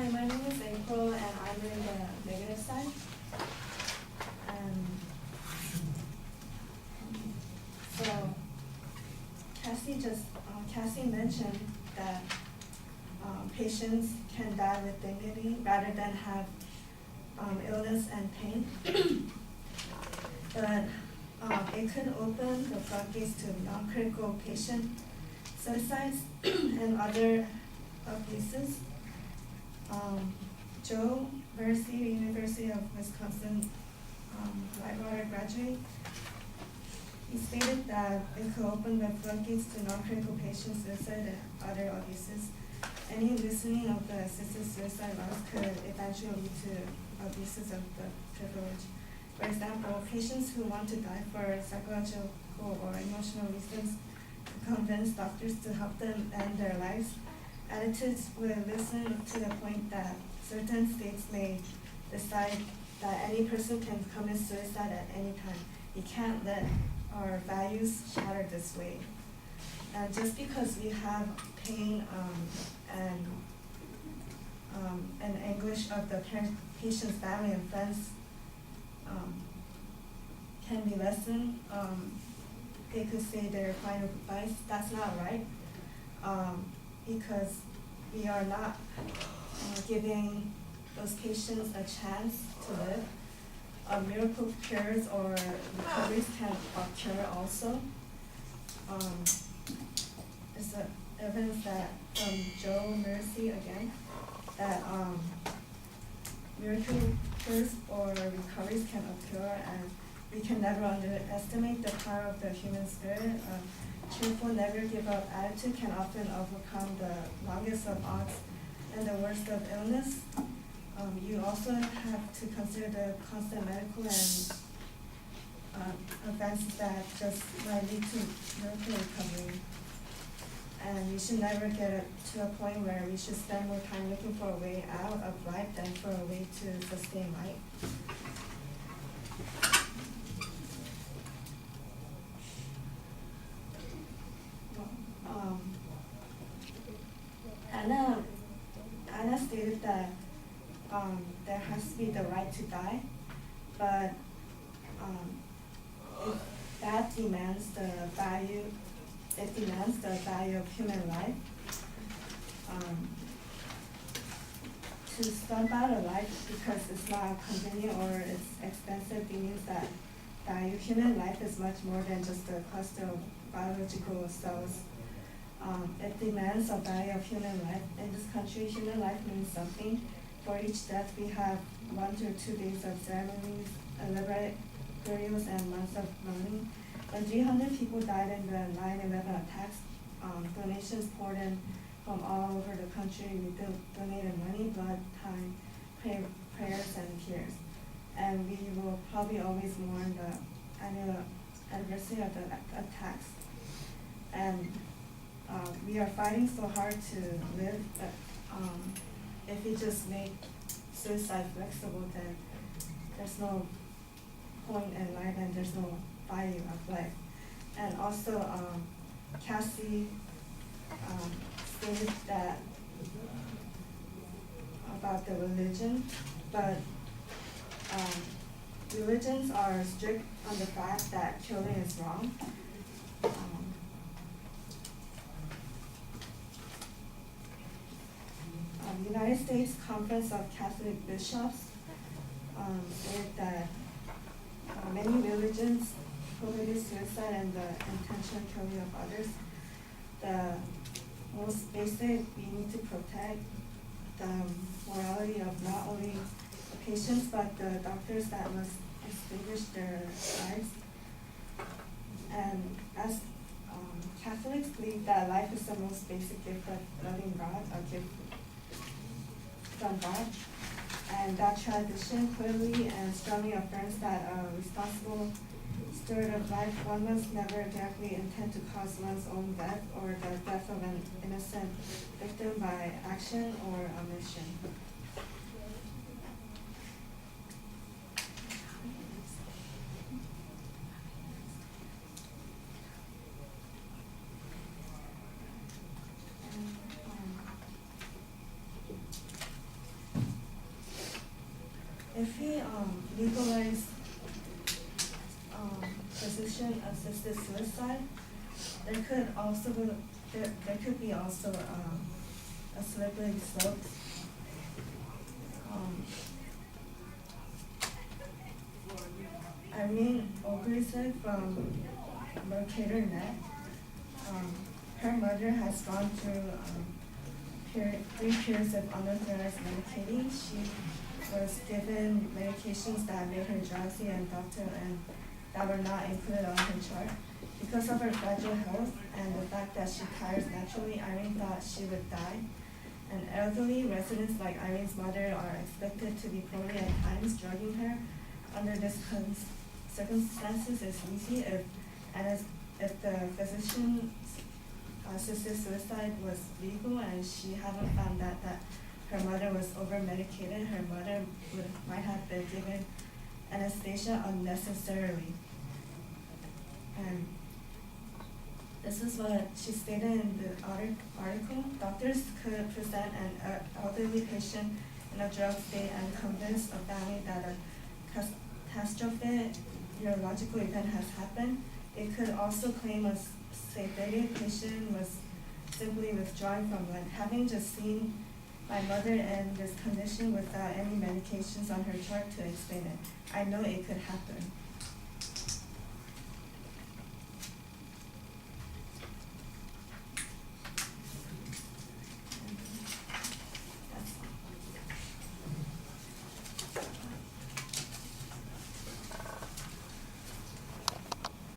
Hi, my name is April, and I'm in the negative side. Um, so Cassie mentioned that patients can die with dignity rather than have illness and pain. But it could open the floodgates to non-critical patient suicides and other abuses. Joe Mercy, University of Wisconsin, Whitewater graduate, he stated that it could open the floodgates to non-critical patient suicide and other abuses. Any loosening of the assisted suicide laws could eventually lead to abuses of the privilege. For example, patients who want to die for psychological or emotional reasons convince doctors to help them end their lives. Attitudes will listen to the point that certain states may decide that any person can commit suicide at any time. We can't let our values shatter this way. And just because we have pain and anguish of the patient's family and friends can be lessened, they could say their final goodbyes. That's not right, because we are not giving those patients a chance to live. Miracle cures or recoveries can occur also. There's evidence that from Joe Mercy again, that miracle cures or recoveries can occur, and we can never underestimate the power of the human spirit. Cheerful, never give up attitude can often overcome the longest of odds and the worst of illness. You also have to consider the constant medical and advances that just might lead to miracle recovery. And we should never get to a point where we should spend more time looking for a way out of life than for a way to sustain life. Anna stated that there has to be the right to die, but if that demands the value, it demands the value of human life. To stump out a life because it's not convenient or it's expensive means that value human life is much more than just a cluster of biological cells. It demands a value of human life. In this country, human life means something. For each death, we have 1 to 2 days of ceremonies, elaborate burials, and months of mourning. When 300 people died in the 9/11 attacks, donations poured in from all over the country. We donated money, blood, time, prayers, and tears. And we will probably always mourn the annual anniversary of the attacks. And we are fighting so hard to live, but if we just make suicide flexible, then there's no point in life and there's no value of life. And also, Cassie stated that about the religion, but religions are strict on the fact that killing is wrong. United States Conference of Catholic Bishops said that many religions prohibit suicide and the intentional killing of others. The most basic, we need to protect the morality of not only the patients but the doctors that must extinguish their lives. And as Catholics believe that life is the most basic gift of loving God, a gift from God, and that tradition clearly and strongly affirms that a responsible steward of life, one must never directly intend to cause one's own death or the death of an innocent victim by action or omission. if we legalize physician-assisted suicide, there could be also a slippery slope. Irene Ogrizik from Mercator Net, her mother has gone through 3 periods of unauthorized medicating. She was given medications that made her drowsy and that were not included on her chart. Because of her fragile health and the fact that she tires naturally, Irene thought she would die. And elderly residents like Irene's mother are expected to be poorly at times, drugging her. Under these circumstances, it's easy if the physician-assisted suicide was legal and she hadn't found out that her mother was over-medicated, her mother might have been given anesthesia unnecessarily. And this is what she stated in the article. Doctors could present an elderly patient in a drug state and convince a family that a catastrophic neurological event has happened. They could also claim a sedated patient was simply withdrawing from life. Having just seen my mother in this condition without any medications on her chart to explain it, I know it could happen.